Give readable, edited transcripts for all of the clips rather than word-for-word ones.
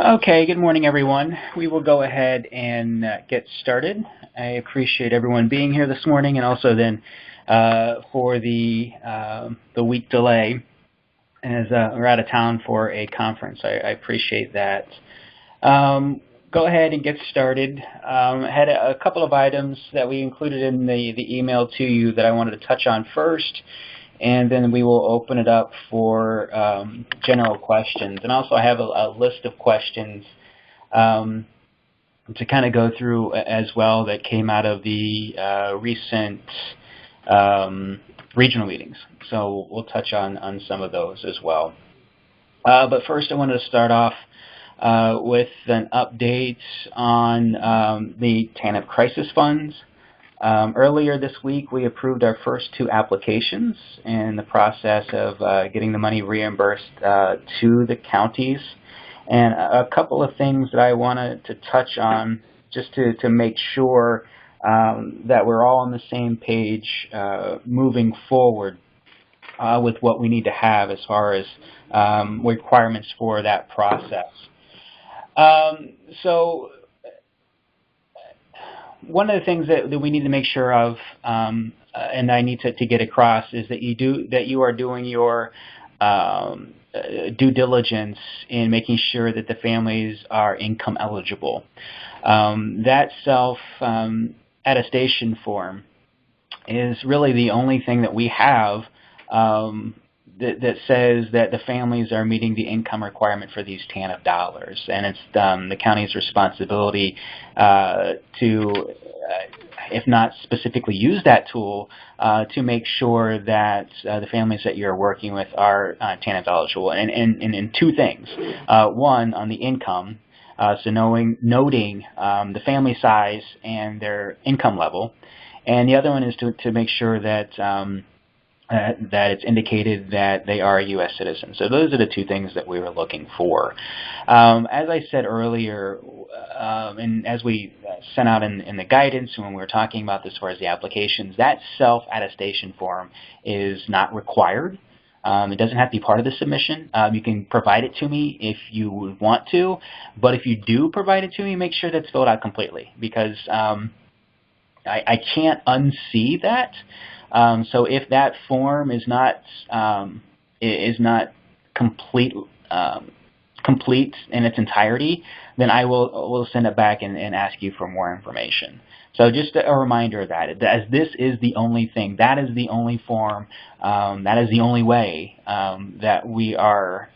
Okay, good morning, everyone. We will go ahead and get started. I appreciate everyone being here this morning, and also then for the week delay, as we're out of town for a conference. I appreciate that. Go ahead and get started. I had a couple of items that we included in the email to you that I wanted to touch on first, and then we will open it up for general questions. And also I have a list of questions to kind of go through as well that came out of the recent regional meetings. So we'll touch on some of those as well. But first I wanted to start off with an update on the TANF crisis funds. Earlier this week, we approved our first 2 applications in the process of getting the money reimbursed to the counties. And a couple of things that I wanted to touch on just to make sure that we're all on the same page moving forward with what we need to have as far as requirements for that process. So one of the things that we need to make sure of, and I need to get across, is that you are doing your due diligence in making sure that the families are income eligible. That self-attestation form is really the only thing that we have that says that the families are meeting the income requirement for these TANF dollars, and it's the county's responsibility to, if not specifically use that tool, to make sure that the families that you're working with are TANF eligible. And in 2 things. One, on the income, so noting the family size and their income level, and the other one is to make sure that that it's indicated that they are a U.S. citizen. So those are the 2 things that we were looking for. As I said earlier, and as we sent out in the guidance when we were talking about this as far as the applications, that self-attestation form is not required. It doesn't have to be part of the submission. You can provide it to me if you would want to, but if you do provide it to me, make sure that's filled out completely, because I can't unsee that. So if that form is not complete in its entirety, then I will send it back and ask you for more information. So just a reminder of that, as this is the only thing, that is the only form, that is the only way that we are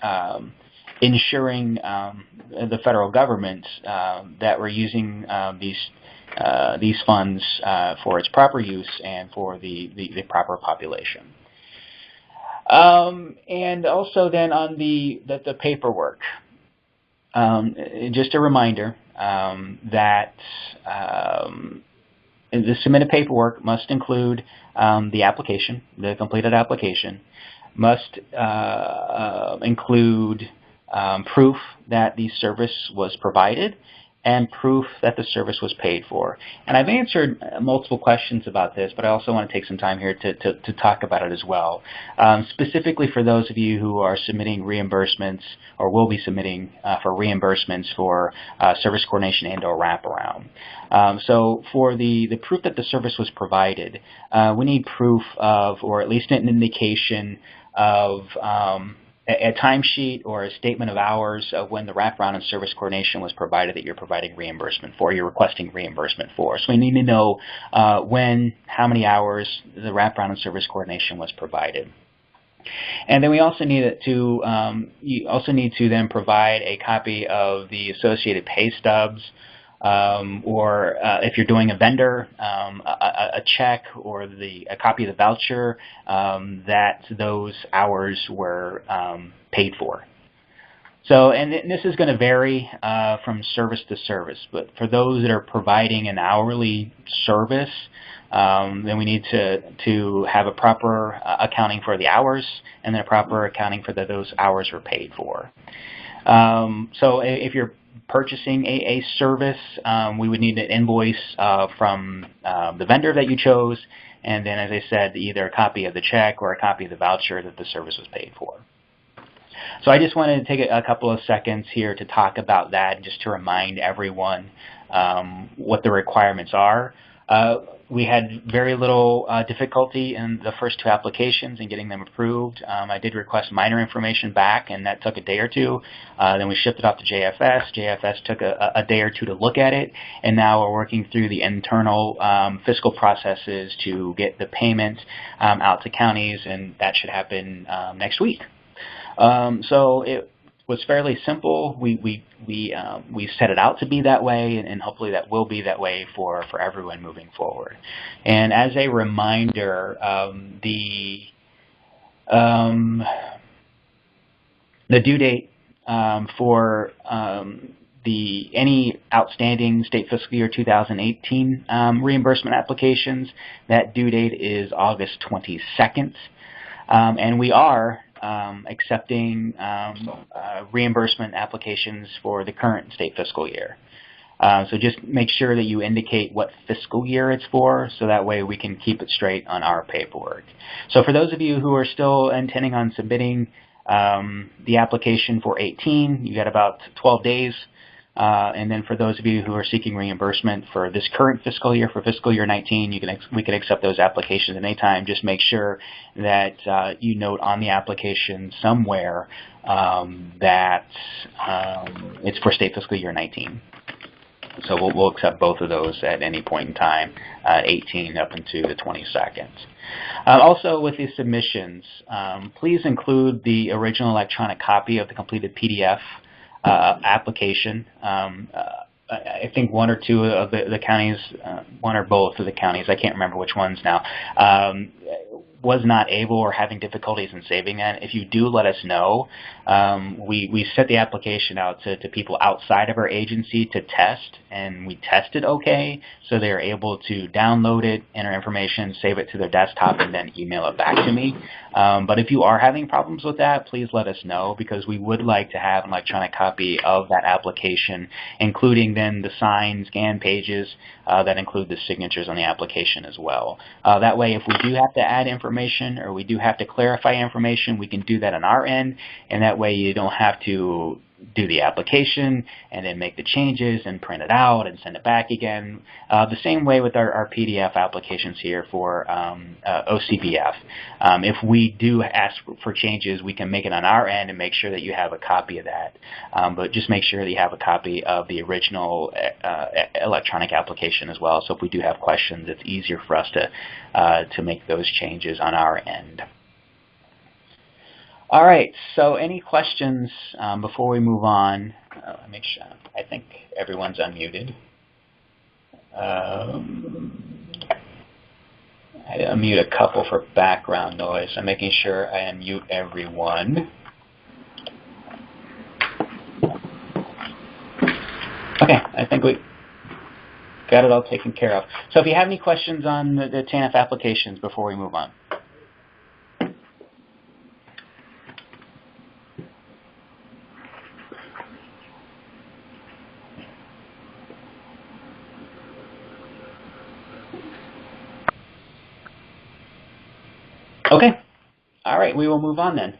ensuring the federal government that we're using these funds for its proper use and for the proper population. And also then on the paperwork, just a reminder that the submitted paperwork must include the application, the completed application, must include proof that the service was provided, and proof that the service was paid for. And I've answered multiple questions about this, but I also want to take some time here to talk about it as well. Specifically for those of you who are submitting reimbursements or will be submitting for reimbursements for service coordination and or wraparound. So for the proof that the service was provided, we need proof of, or at least an indication of, a timesheet or a statement of hours of when the wraparound and service coordination was provided that you're providing reimbursement for, you're requesting reimbursement for. So we need to know when, how many hours the wraparound and service coordination was provided. And then we also need to then provide a copy of the associated pay stubs, or if you're doing a vendor, a check or a copy of the voucher that those hours were paid for. So, and this is going to vary from service to service, but for those that are providing an hourly service, then we need to have a proper accounting for the hours, and then a proper accounting for that those hours were paid for. So if you're purchasing a service, we would need an invoice from the vendor that you chose, and then, as I said, either a copy of the check or a copy of the voucher that the service was paid for. So I just wanted to take a couple of seconds here to talk about that, just to remind everyone what the requirements are. We had very little difficulty in the first two applications in getting them approved. I did request minor information back, and that took a day or two. Then we shipped it off to JFS. JFS took a day or two to look at it, and now we're working through the internal fiscal processes to get the payment out to counties, and that should happen next week. So it was fairly simple. We set it out to be that way, and hopefully that will be that way for everyone moving forward. And as a reminder, the due date for any outstanding state fiscal year 2018 reimbursement applications, that due date is August 22nd, and we are accepting reimbursement applications for the current state fiscal year. So just make sure that you indicate what fiscal year it's for, so that way we can keep it straight on our paperwork. So for those of you who are still intending on submitting the application for 18, you got about 12 days. And then for those of you who are seeking reimbursement for this current fiscal year, for fiscal year 19, we can accept those applications at any time. Just make sure that you note on the application somewhere that it's for state fiscal year 19. So we'll accept both of those at any point in time, 18 up into the 22nd. Also, with the submissions, please include the original electronic copy of the completed PDF application. I think one or two of the counties, one or both of the counties, I can't remember which ones now, was not able or having difficulties in saving that. If you do, let us know. We set the application out to people outside of our agency to test, and we tested okay, so they're able to download it, enter information, save it to their desktop, and then email it back to me. But if you are having problems with that, please let us know, because we would like to have an electronic copy of that application, including then the signed, scanned pages that include the signatures on the application as well. That way, if we do have to add information or we do have to clarify information, we can do that on our end, and that way you don't have to do the application and then make the changes and print it out and send it back again. The same way with our PDF applications here for OCBF. If we do ask for changes, we can make it on our end and make sure that you have a copy of that. But just make sure that you have a copy of the original electronic application as well. So if we do have questions, it's easier for us to make those changes on our end. All right, so any questions before we move on? Make sure, I think everyone's unmuted. I unmute a couple for background noise. I'm making sure I unmute everyone. Okay, I think we got it all taken care of. So if you have any questions on the TANF applications before we move on. Okay. All right, we will move on then.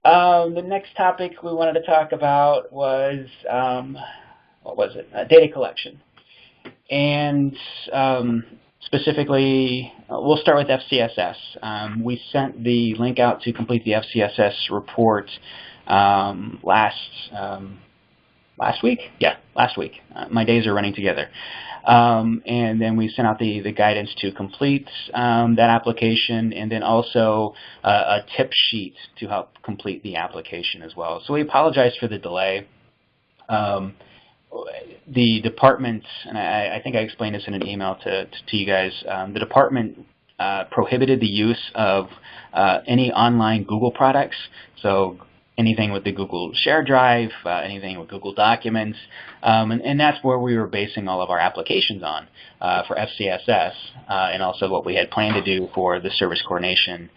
The next topic we wanted to talk about was, what was it? Data collection. And specifically, we'll start with FCSS. We sent the link out to complete the FCSS report last week? Yeah, last week. My days are running together. And then we sent out the guidance to complete that application, and then also a tip sheet to help complete the application as well. So we apologize for the delay. The department, and I think I explained this in an email to you guys, the department prohibited the use of any online Google products. So anything with the Google Share Drive, anything with Google Documents, and that's where we were basing all of our applications on for FCSS, and also what we had planned to do for the service coordination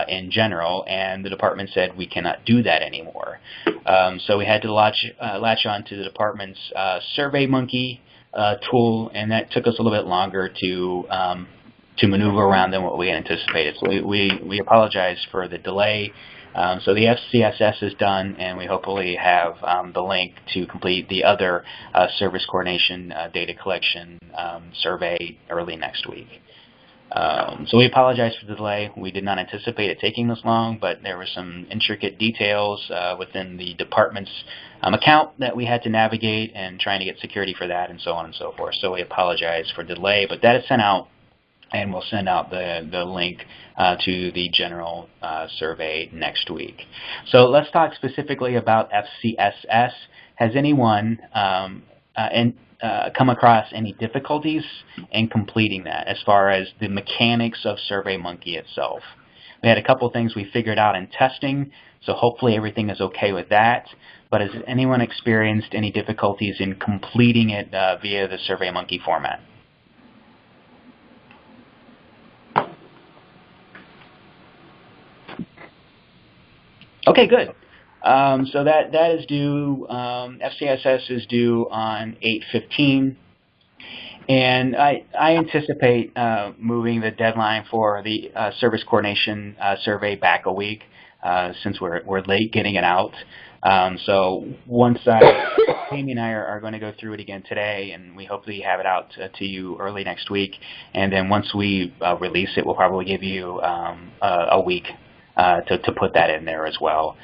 in general, and the department said we cannot do that anymore. So we had to latch on to the department's SurveyMonkey tool, and that took us a little bit longer to maneuver around than what we had anticipated. So we apologize for the delay. So the FCSS is done, and we hopefully have the link to complete the other service coordination data collection survey early next week. So we apologize for the delay. We did not anticipate it taking this long, but there were some intricate details within the department's account that we had to navigate and trying to get security for that and so on and so forth. So we apologize for the delay, but that is sent out, and we'll send out the link to the general survey next week. So let's talk specifically about FCSS. Has anyone come across any difficulties in completing that as far as the mechanics of SurveyMonkey itself? We had a couple things we figured out in testing, so hopefully everything is okay with that. But has anyone experienced any difficulties in completing it via the SurveyMonkey format? Okay, good. So that is due, FCSS is due on 8/15, and I anticipate moving the deadline for the service coordination survey back a week since we're late getting it out. So once Amy and I are going to go through it again today, and we hopefully have it out to you early next week, and then once we release it, we'll probably give you a week to put that in there as well.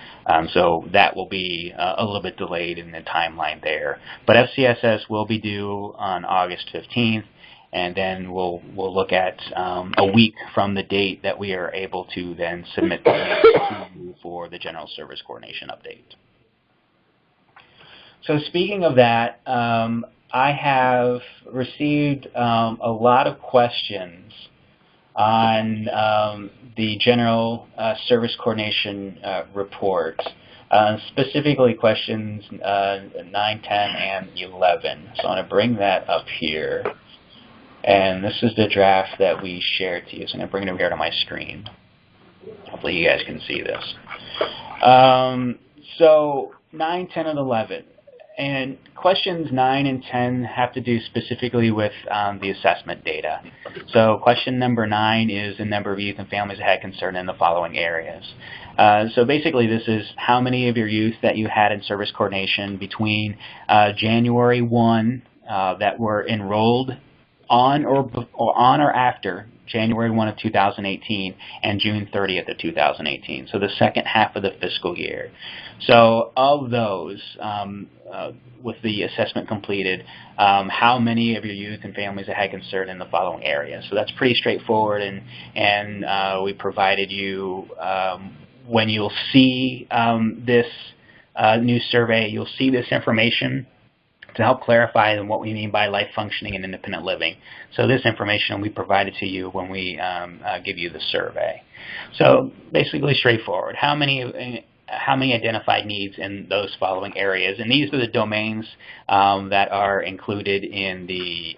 So that will be a little bit delayed in the timeline there. But FCSS will be due on August 15th, and then we'll look at a week from the date that we are able to then submit the for the general service coordination update. So speaking of that, I have received a lot of questions on the general service coordination report, specifically questions 9, 10, and 11. So I'm going to bring that up here. And this is the draft that we shared to you. So I'm going to bring it over here to my screen. Hopefully you guys can see this. So 9, 10, and 11. And questions 9 and 10 have to do specifically with the assessment data. So question number 9 is the number of youth and families that had concern in the following areas. So basically this is how many of your youth that you had in service coordination between January 1 that were enrolled on or after January 1 of 2018 and June 30th of 2018, so the second half of the fiscal year. So of those, with the assessment completed, how many of your youth and families that had concern in the following areas? So that's pretty straightforward, and we provided you, when you'll see this new survey, you'll see this information to help clarify what we mean by life functioning and independent living. So this information we provided to you when we give you the survey. So basically straightforward. How many identified needs in those following areas? And these are the domains that are included in the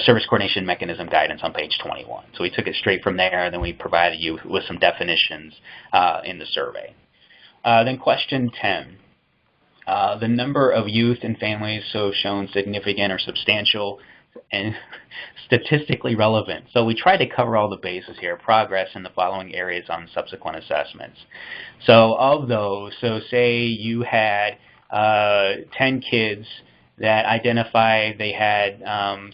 service coordination mechanism guidance on page 21. So we took it straight from there, and then we provided you with some definitions in the survey. Then question 10. The number of youth and families so shown significant or substantial and statistically relevant. So we try to cover all the bases here, progress in the following areas on subsequent assessments. So of those, so say you had 10 kids that identified they had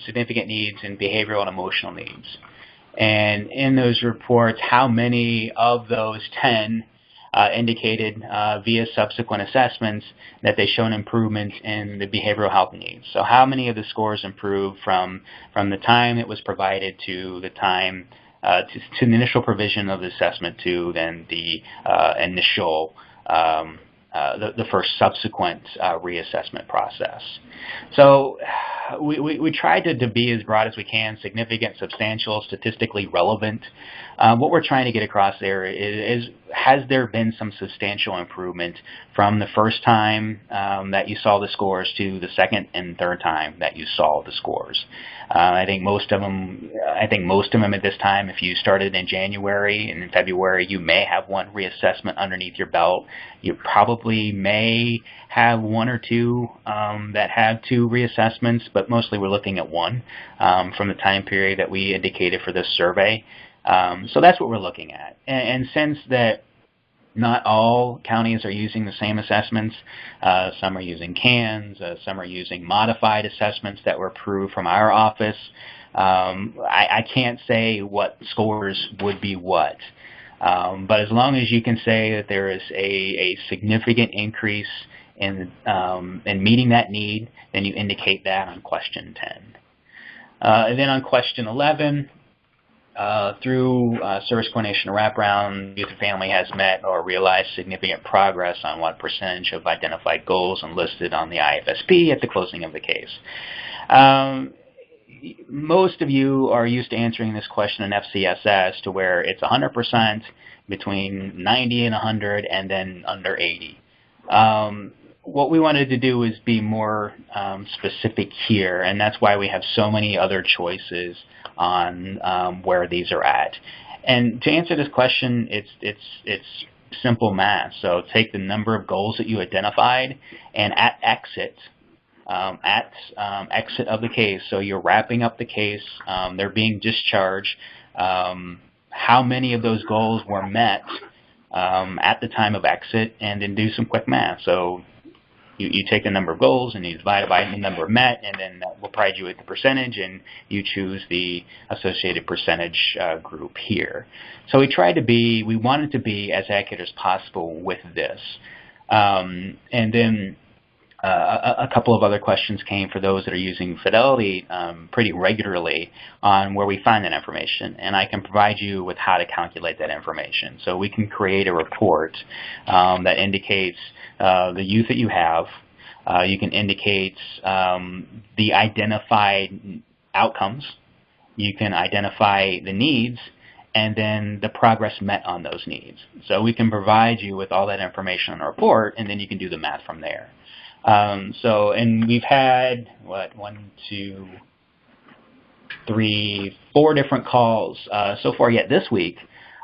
significant needs in behavioral and emotional needs. And in those reports, how many of those 10 indicated via subsequent assessments that they shown improvement in the behavioral health needs. So how many of the scores improved from the time it was provided to the time to the initial provision of the assessment to then the initial the first subsequent reassessment process. So we tried to be as broad as we can, significant, substantial, statistically relevant. What we're trying to get across there is has there been some substantial improvement from the first time that you saw the scores to the second and third time that you saw the scores? I think most of them at this time, if you started in January and in February, you may have one reassessment underneath your belt. You probably may have one or two that have two reassessments, but mostly we're looking at one from the time period that we indicated for this survey. So that's what we're looking at. And since that not all counties are using the same assessments, some are using cans, some are using modified assessments that were approved from our office. I can't say what scores would be what. But as long as you can say that there is a significant increase in meeting that need, then you indicate that on question 10. And then on question 11, through service coordination wraparound, youth and family has met or realized significant progress on what percentage of identified goals enlisted on the IFSP at the closing of the case. Most of you are used to answering this question in FCSS to where it's 100%, between 90 and 100, and then under 80. What we wanted to do is be more specific here, and that's why we have so many other choices on where these are at. And to answer this question, it's simple math. So take the number of goals that you identified, and at exit of the case, so you're wrapping up the case, they're being discharged, how many of those goals were met at the time of exit, and then do some quick math. So you take the number of goals and you divide it by the number met, and then that will provide you with the percentage, and you choose the associated percentage group here. So we wanted to be as accurate as possible with this. And then a couple of other questions came for those that are using Fidelity pretty regularly on where we find that information, and I can provide you with how to calculate that information. So we can create a report that indicates the youth that you have. You can indicate the identified outcomes. You can identify the needs, and then the progress met on those needs. So we can provide you with all that information on a report, and then you can do the math from there. And we've had, 4 different calls so far yet this week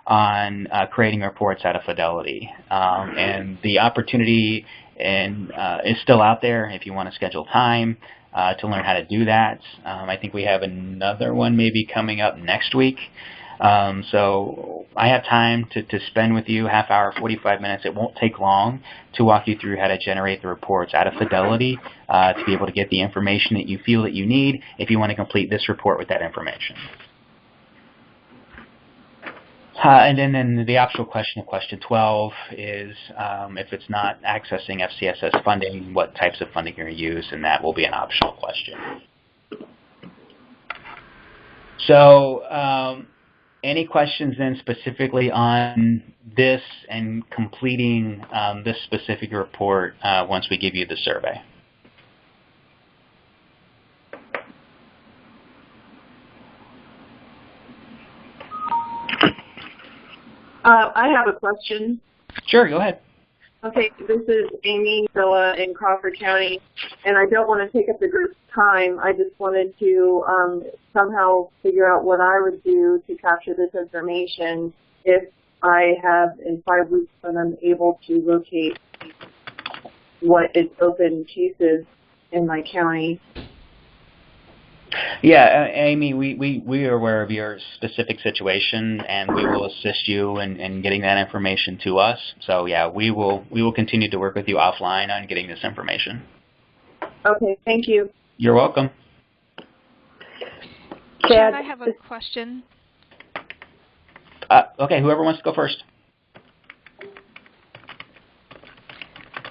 on creating reports out of Fidelity. And the opportunity is still out there if you want to schedule time to learn how to do that. I think we have another one maybe coming up next week. So I have time to spend with you, half hour, 45 minutes. It won't take long to walk you through how to generate the reports out of Fidelity to be able to get the information that you feel that you need if you want to complete this report with that information. And then the optional question of question 12 is if it's not accessing FCSS funding, what types of funding are you use, and that will be an optional question. So any questions then specifically on this and completing this specific report once we give you the survey? I have a question. Sure, go ahead. Okay, this is Amy Villa in Crawford County, and I don't want to take up the group's time. I just wanted to somehow figure out what I would do to capture this information if I have, in 5 weeks, when I'm able to locate what is open cases in my county. Yeah, Amy, we are aware of your specific situation, and we will assist you in getting that information to us. So yeah, we will continue to work with you offline on getting this information. Okay, thank you. You're welcome. Chad, I have a question. Okay, whoever wants to go first.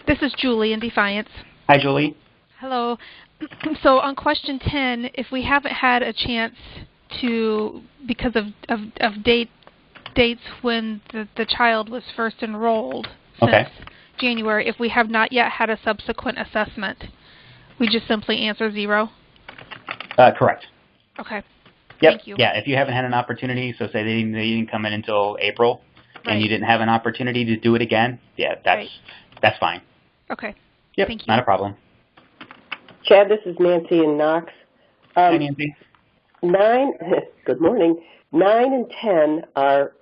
This is Julie in Defiance. Hi, Julie. Hello. So on question 10, if we haven't had a chance to, because of dates when the child was first enrolled since January, if we have not yet had a subsequent assessment, we just simply answer 0? Correct. Okay. Yep. Thank you. Yeah, if you haven't had an opportunity, so say they didn't come in until April, and you didn't have an opportunity to do it again, yeah, that's fine. Okay. Yep, thank you. Not a problem. Chad, this is Nancy in Knox. Hi, Nancy. Good morning. 9 and 10 are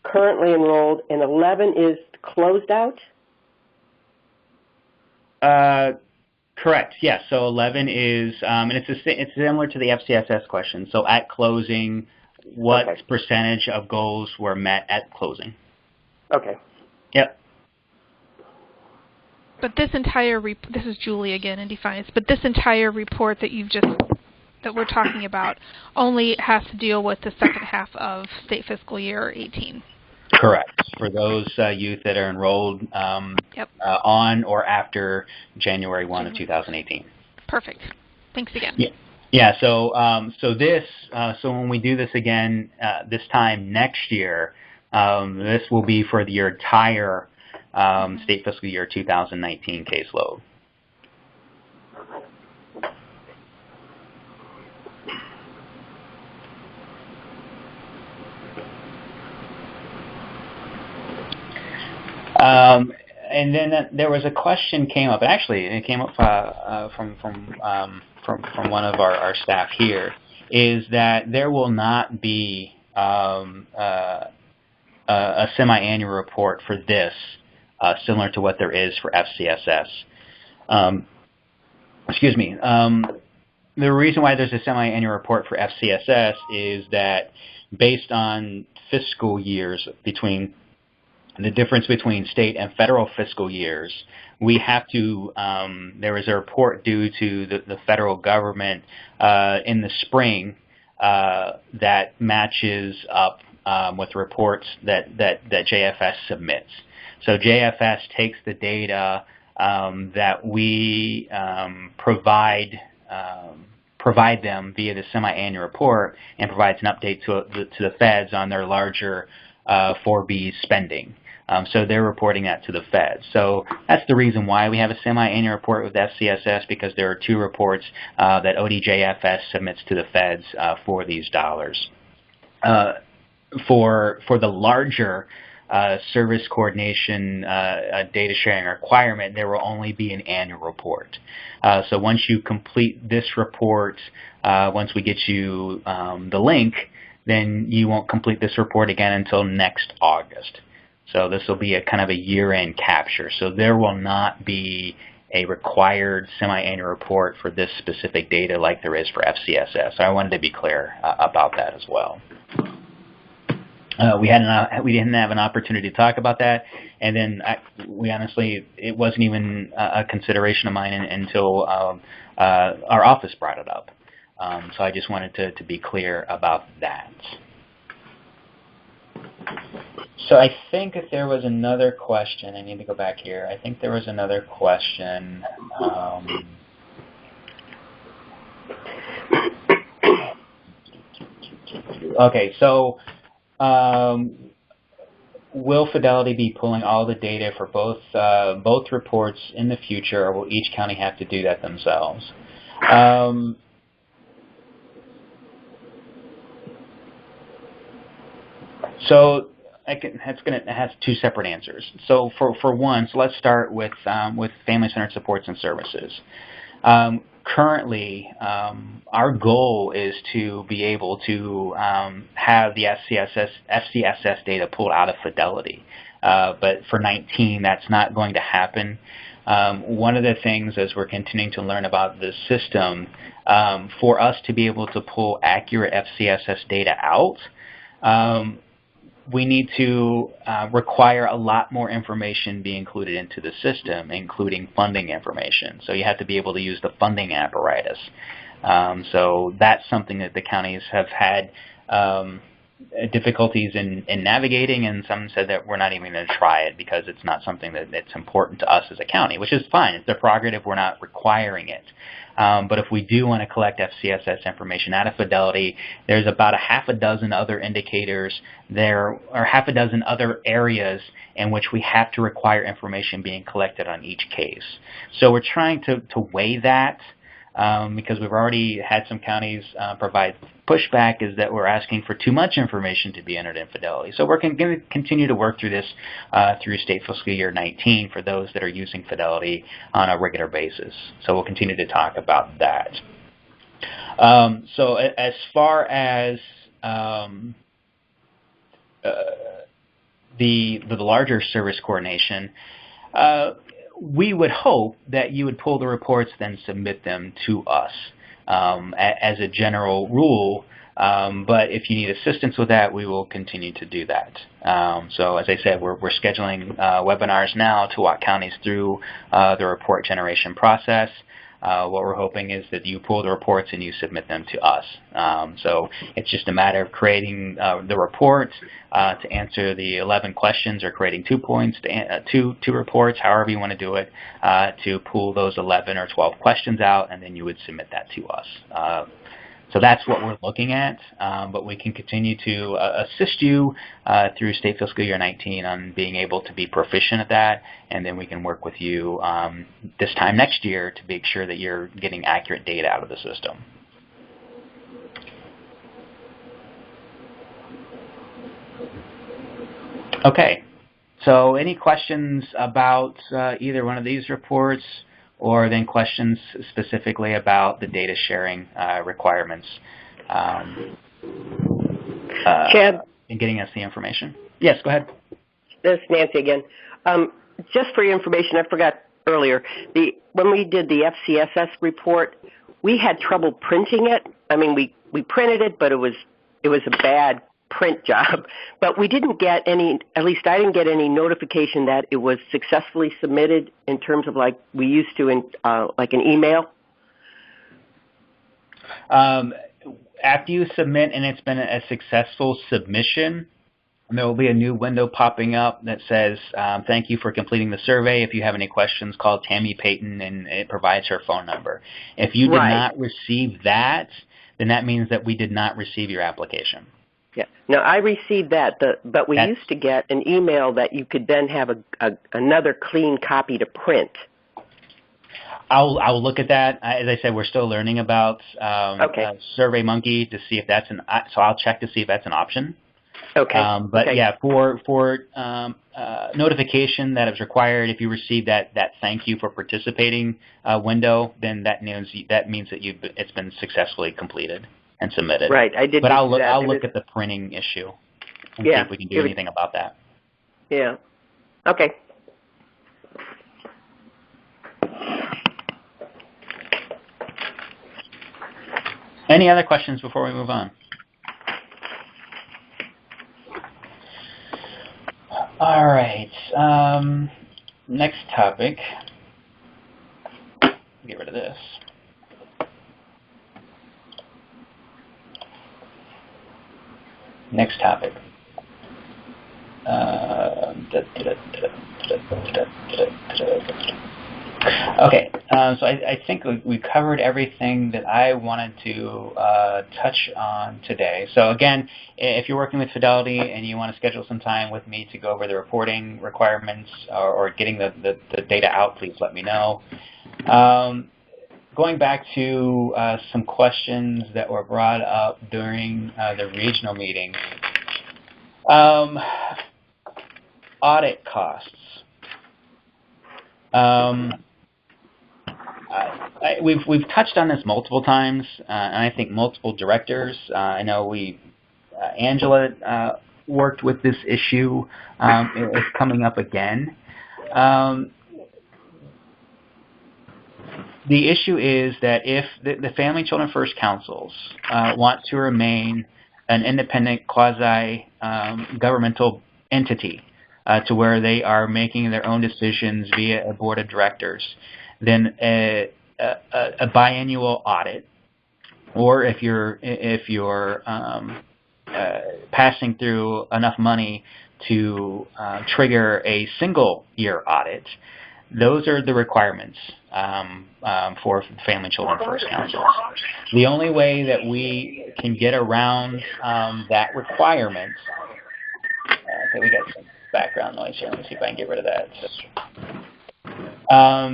currently enrolled, and 11 is closed out? Correct, yes. So 11 is, and it's similar to the FCSS question. So at closing, what Okay. percentage of goals were met at closing. Okay. Yep. But this entire this is Julie again in Defiance. But this entire report that we're talking about only has to deal with the second half of state fiscal year 18. Correct. For those youth that are enrolled on or after January 1 of 2018. Perfect. Thanks again. Yeah. Yeah. So so when we do this again this time next year, this will be for your entire state fiscal year 2019 caseload. And then there was a question came up. Actually, it came up from one of our staff here. Is that there will not be a semi-annual report for this, similar to what there is for FCSS. Excuse me. The reason why there's a semi-annual report for FCSS is that based on fiscal years between the difference between state and federal fiscal years, we have to, there is a report due to the federal government in the spring that matches up with reports that JFS submits. So JFS takes the data that we provide them via the semi-annual report and provides an update to the feds on their larger 4B spending. So they're reporting that to the feds. So that's the reason why we have a semi-annual report with FCSS, because there are two reports that ODJFS submits to the feds for these dollars. For the larger service coordination data sharing requirement, there will only be an annual report. So once you complete this report, once we get you the link, then you won't complete this report again until next August. So this will be a kind of a year-end capture. So there will not be a required semi-annual report for this specific data like there is for FCSS. So I wanted to be clear about that as well. We didn't have an opportunity to talk about that, and then we honestly, it wasn't even a consideration of mine until our office brought it up. So I just wanted to be clear about that. So I think if there was another question, I need to go back here. I think there was another question. Okay, so will Fidelity be pulling all the data for both reports in the future, or will each county have to do that themselves? So it has two separate answers. So for one, so let's start with family-centered supports and services. Currently, our goal is to be able to have the FCSS data pulled out of Fidelity. But for 19, that's not going to happen. One of the things as we're continuing to learn about the system, for us to be able to pull accurate FCSS data out, we need to require a lot more information be included into the system, including funding information. So you have to be able to use the funding apparatus. So that's something that the counties have had difficulties in navigating, and some said that we're not even going to try it because it's not something that's important to us as a county, which is fine. It's their prerogative. We're not requiring it. But if we do want to collect FCSS information out of Fidelity, there's about a half a dozen other indicators. There are half a dozen other areas in which we have to require information being collected on each case. So we're trying to weigh that because we've already had some counties provide pushback is that we're asking for too much information to be entered in Fidelity. So we're going to continue to work through this through state fiscal year 19 for those that are using Fidelity on a regular basis. So we'll continue to talk about that. So as far as the larger service coordination, we would hope that you would pull the reports, then submit them to us. As a general rule, But if you need assistance with that, we will continue to do that. So as I said, we're scheduling webinars now to walk counties through the report generation process. What we're hoping is that you pull the reports and you submit them to us. So it's just a matter of creating the report to answer the 11 questions, or creating 2 points, two reports, however you want to do it, to pull those 11 or 12 questions out, and then you would submit that to us. So that's what we're looking at, but we can continue to assist you through state fiscal year 19 on being able to be proficient at that, and then we can work with you this time next year to make sure that you're getting accurate data out of the system. Okay, so any questions about either one of these reports, or then questions specifically about the data sharing requirements Chad? in getting us the information? Yes, go ahead. This is Nancy again. Just for your information, I forgot earlier, when we did the FCSS report, we had trouble printing it. I mean, we printed it, but it was a bad print job. But we didn't get any, at least I didn't get any notification that it was successfully submitted in terms of like we used to in like an email. After you submit and it's been a successful submission, there will be a new window popping up that says, thank you for completing the survey. If you have any questions, call Tammy Payton, and it provides her phone number. If you did not receive that, then that means that we did not receive your application. Yeah. No, I received that, but we used to get an email that you could then have another clean copy to print. I'll look at that. As I said, we're still learning about SurveyMonkey to see if that's so I'll check to see if that's an option. Okay. But yeah, for notification that is required, if you receive that thank you for participating window, then that means that it's been successfully completed and submitted. Right, I did. But I'll look at the printing issue and see if we can do anything about that. Yeah. Okay. Any other questions before we move on? All right. Next topic. Get rid of this. Next topic. Okay, so I think we covered everything that I wanted to touch on today. So again, if you're working with Fidelity and you want to schedule some time with me to go over the reporting requirements or getting the data out, please let me know. Going back to some questions that were brought up during the regional meeting. Audit costs. We've touched on this multiple times, and I think multiple directors. I know Angela worked with this issue. It's coming up again. The issue is that if the Family Children First Councils want to remain an independent quasi-governmental entity to where they are making their own decisions via a board of directors, then a biannual audit, or if you're passing through enough money to trigger a single-year audit, those are the requirements for Family Children First Councils. The only way that we can get around that requirement, okay, we got some background noise here. Let me see if I can get rid of that.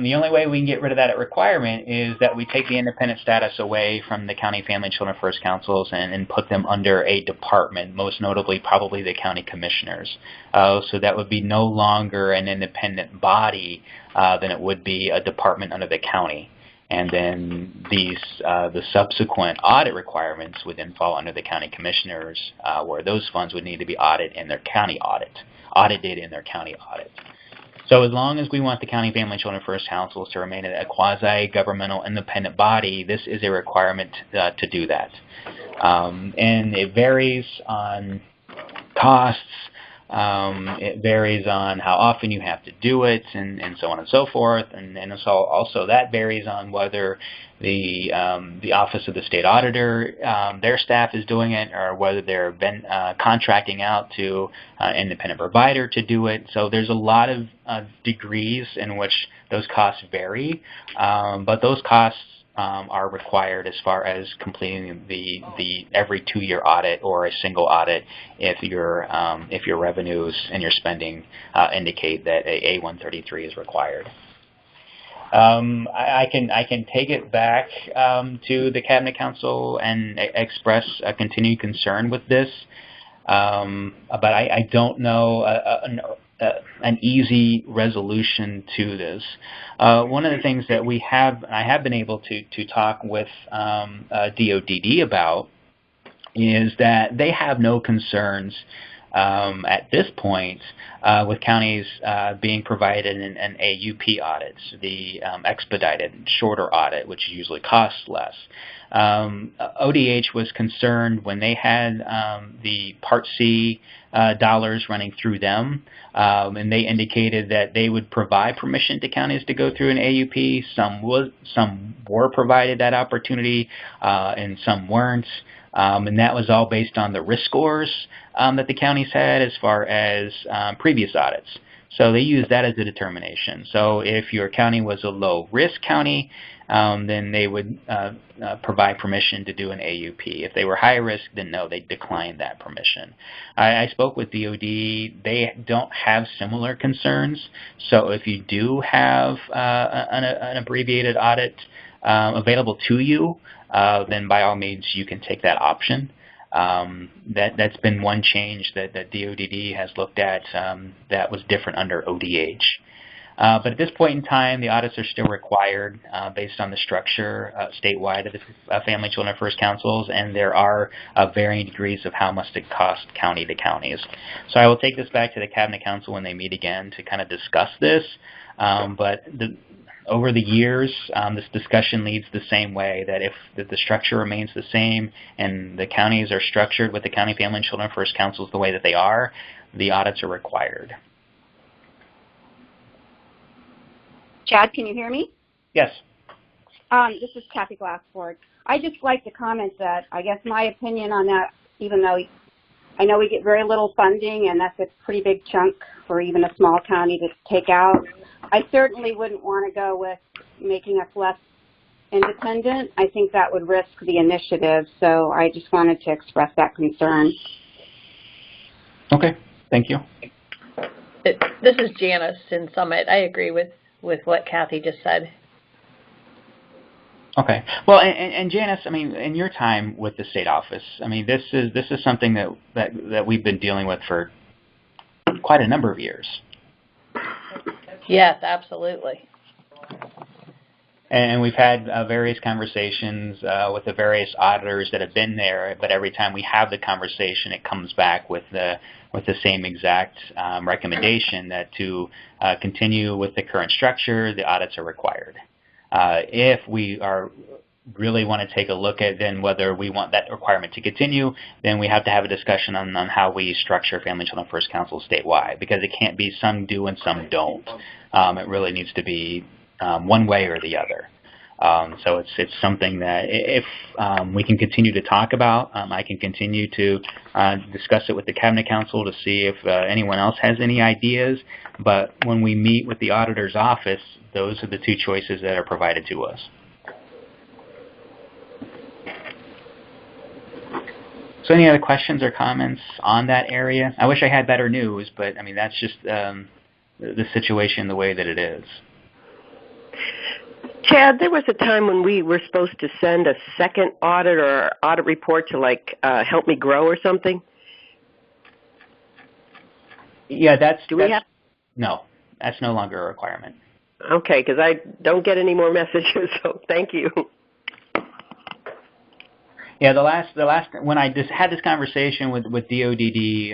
The only way we can get rid of that requirement is that we take the independent status away from the County Family Children First Councils and put them under a department, most notably probably the county commissioners. So that would be no longer an independent body than it would be a department under the county. And then the subsequent audit requirements would then fall under the county commissioners, where those funds would need to be audited in their county audit. So as long as we want the County Family and Children First Councils to remain a quasi-governmental independent body, this is a requirement to do that. And it varies on costs. It varies on how often you have to do it, and so on and so forth. And so also that varies on whether the Office of the State Auditor, their staff is doing it, or whether they're been contracting out to an independent provider to do it. So there's a lot of degrees in which those costs vary, but those costs are required as far as completing the every 2-year audit or a single audit if your revenues and your spending indicate that a A133 is required. I can take it back to the Cabinet Council and express a continued concern with this, but I don't know an easy resolution to this. One of the things that I have been able to talk with DODD about is that they have no concerns at this point with counties being provided an AUP audit, the expedited, shorter audit, which usually costs less. ODH was concerned when they had the Part C dollars running through them, and they indicated that they would provide permission to counties to go through an AUP. Some were provided that opportunity, and some weren't. And that was all based on the risk scores that the counties had as far as previous audits. So they used that as a determination. So if your county was a low-risk county, then they would provide permission to do an AUP. If they were high risk, then no, they declined that permission. I spoke with DOD. They don't have similar concerns. So if you do have an abbreviated audit available to you, then by all means you can take that option. That's been one change that DODD has looked at that was different under ODH. But at this point in time, the audits are still required based on the structure statewide of the Family Children First Councils, and there are varying degrees of how much it costs county to counties. So I will take this back to the Cabinet Council when they meet again to kind of discuss this. But over the years, this discussion leads the same way, that if the structure remains the same and the counties are structured with the County Family and Children First Councils the way that they are, the audits are required. Chad, can you hear me? Yes. This is Kathy Glassford. I just like to comment that I guess my opinion on that, even though I know we get very little funding and that's a pretty big chunk for even a small county to take out, I certainly wouldn't want to go with making us less independent. I think that would risk the initiative, so I just wanted to express that concern. Okay, thank you. This is Janice in Summit. I agree with what Kathy just said. Okay. Well, and Janice, I mean, in your time with the state office, I mean, this is something that we've been dealing with for quite a number of years. Yes, absolutely. And we've had various conversations with the various auditors that have been there, but every time we have the conversation, it comes back with the same exact recommendation that to continue with the current structure, the audits are required. If we really want to take a look at then whether we want that requirement to continue, then we have to have a discussion on how we structure Family Children First Council statewide, because it can't be some do and some don't. It really needs to be one way or the other. So it's something that if we can continue to talk about, I can continue to discuss it with the Cabinet Council to see if anyone else has any ideas. But when we meet with the auditor's office, those are the two choices that are provided to us. So any other questions or comments on that area? I wish I had better news, but I mean, that's just the situation the way that it is. Chad, there was a time when we were supposed to send a second audit or audit report to, like, Help Me Grow or something. Yeah, No, that's no longer a requirement. Okay, because I don't get any more messages, so thank you. Yeah, the last when I just had this conversation with DODD,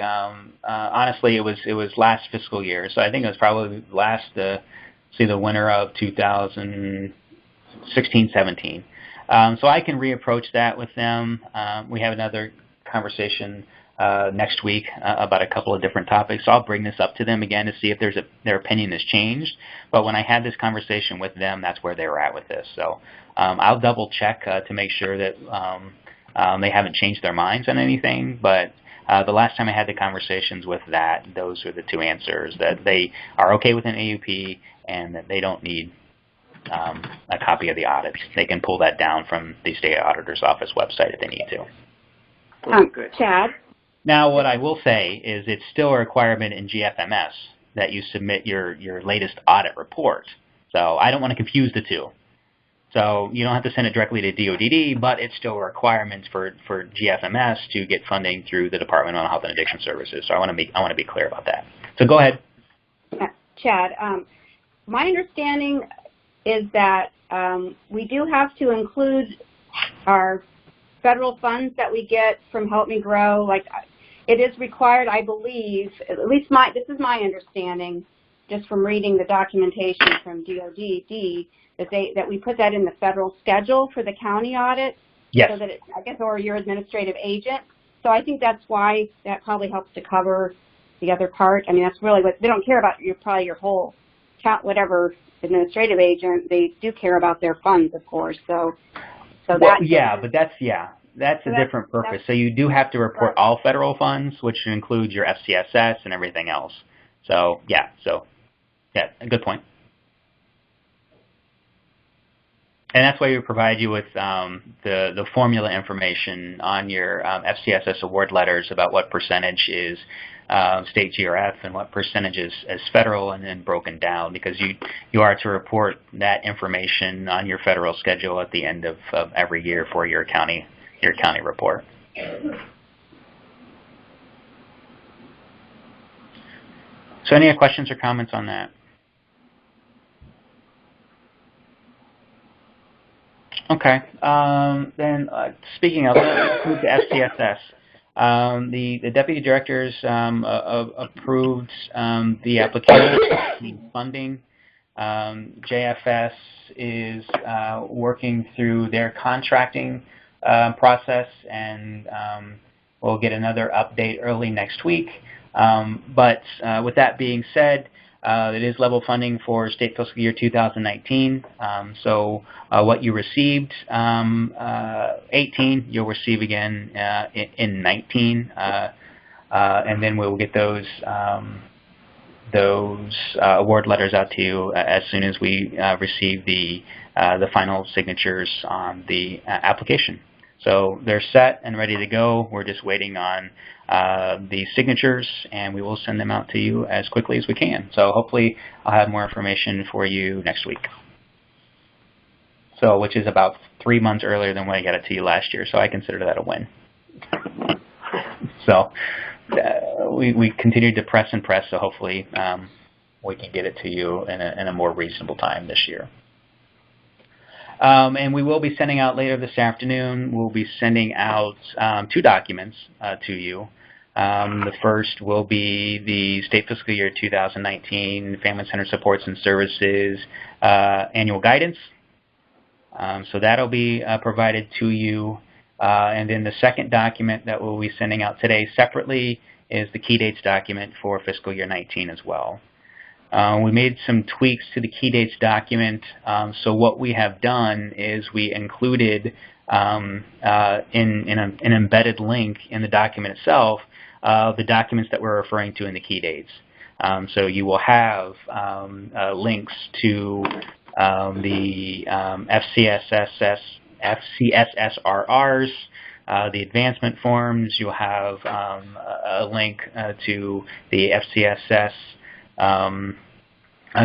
honestly, it was last fiscal year. So I think it was probably the winter of 2016-17. So I can reapproach that with them. We have another conversation next week about a couple of different topics. So I'll bring this up to them again to see if their opinion has changed. But when I had this conversation with them, that's where they were at with this. So I'll double check to make sure that they haven't changed their minds on anything. But the last time I had the conversations with that, those were the two answers, that they are okay with an AUP and that they don't need a copy of the audits. They can pull that down from the state auditor's office website if they need to. Good. Chad? Now, what I will say is it's still a requirement in GFMS that you submit your latest audit report. So I don't want to confuse the two. So you don't have to send it directly to DODD, but it's still a requirement for GFMS to get funding through the Department of Health and Addiction Services. So I want to be clear about that. So go ahead. Chad, my understanding is that we do have to include our federal funds that we get from Help Me Grow. Like, it is required, I believe, at least this is my understanding, just from reading the documentation from DODD, that we put that in the federal schedule for the county audit. Yes. So that I guess, or your administrative agent. So I think that's why that probably helps to cover the other part. I mean, that's really what they don't care about. Probably your whole whatever administrative agent. They do care about their funds, of course. So well, that that's a different purpose. So you do have to report all federal funds, which includes your FCSS and everything else. So yeah, a good point. And that's why we provide you with the formula information on your FCSS award letters about what percentage is state GRF and what percentage is federal, and then broken down, because you are to report that information on your federal schedule at the end of every year for your county report. So any questions or comments on that? Okay. Then speaking of, let's move to FCSS. The deputy directors approved the application funding. JFS is working through their contracting process, and we'll get another update early next week. But with that being said, it is level funding for state fiscal year 2019. So what you received 18, you'll receive again in 19, and then we'll get those award letters out to you as soon as we receive the final signatures on the application. So they're set and ready to go. We're just waiting on the signatures, and we will send them out to you as quickly as we can. So hopefully I'll have more information for you next week. So, which is about 3 months earlier than when I got it to you last year. So I consider that a win. So we continue to press and press. So hopefully we can get it to you in a more reasonable time this year. And we will be sending out later this afternoon, we'll be sending out 2 documents to you. The first will be the State Fiscal Year 2019 Family Center Supports and Services Annual Guidance. So that'll be provided to you. And then the second document that we'll be sending out today separately is the Key Dates document for Fiscal Year 19 as well. We made some tweaks to the key dates document. So what we have done is we included in an embedded link in the document itself the documents that we're referring to in the key dates. So you will have links to the FCSSRRs, the advancement forms. You'll have a link to the FCSS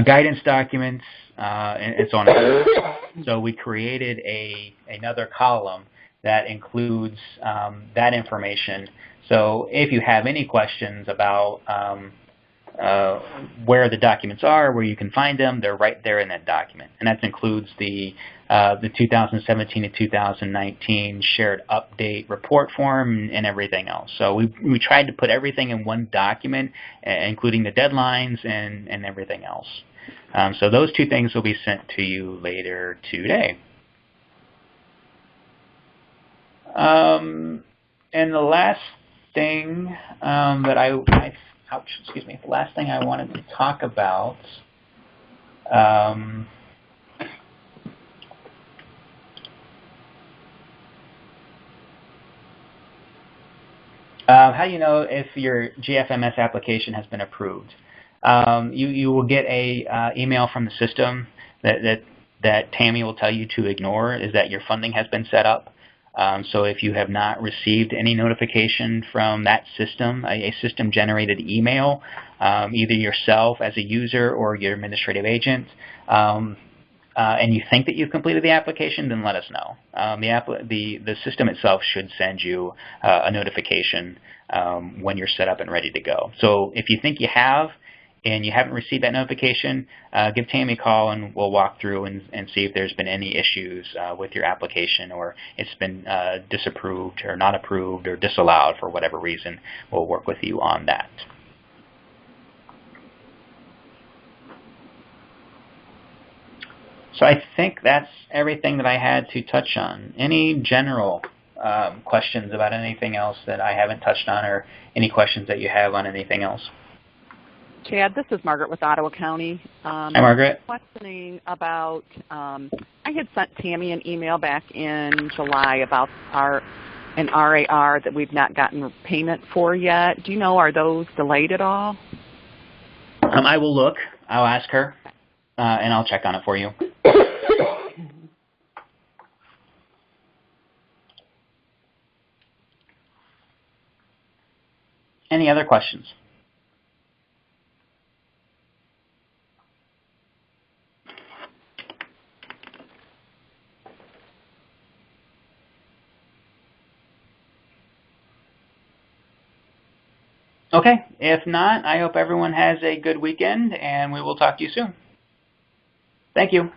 guidance documents, and so on and so forth. So we created another column that includes that information. So if you have any questions about where the documents are, where you can find them. They're right there in that document, and that includes the 2017 to 2019 shared update report form and everything else. So we tried to put everything in one document, including the deadlines and everything else. So those two things will be sent to you later today. And the last thing the last thing I wanted to talk about how do you know if your GFMS application has been approved? You will get a email from the system that Tammy will tell you to ignore, is that your funding has been set up. So if you have not received any notification from that system, a system-generated email, either yourself as a user or your administrative agent, and you think that you've completed the application, then let us know. The system itself should send you a notification when you're set up and ready to go. So if you think you have and you haven't received that notification, give Tammy a call and we'll walk through and see if there's been any issues with your application, or it's been disapproved or not approved or disallowed for whatever reason. We'll work with you on that. So I think that's everything that I had to touch on. Any general questions about anything else that I haven't touched on, or any questions that you have on anything else? Chad, this is Margaret with Ottawa County. Hi, Margaret. Questioning about, I had sent Tammy an email back in July about an RAR that we've not gotten payment for yet. Do you know, are those delayed at all? I will look. I'll ask her, and I'll check on it for you. Any other questions? Okay, if not, I hope everyone has a good weekend, and we will talk to you soon. Thank you.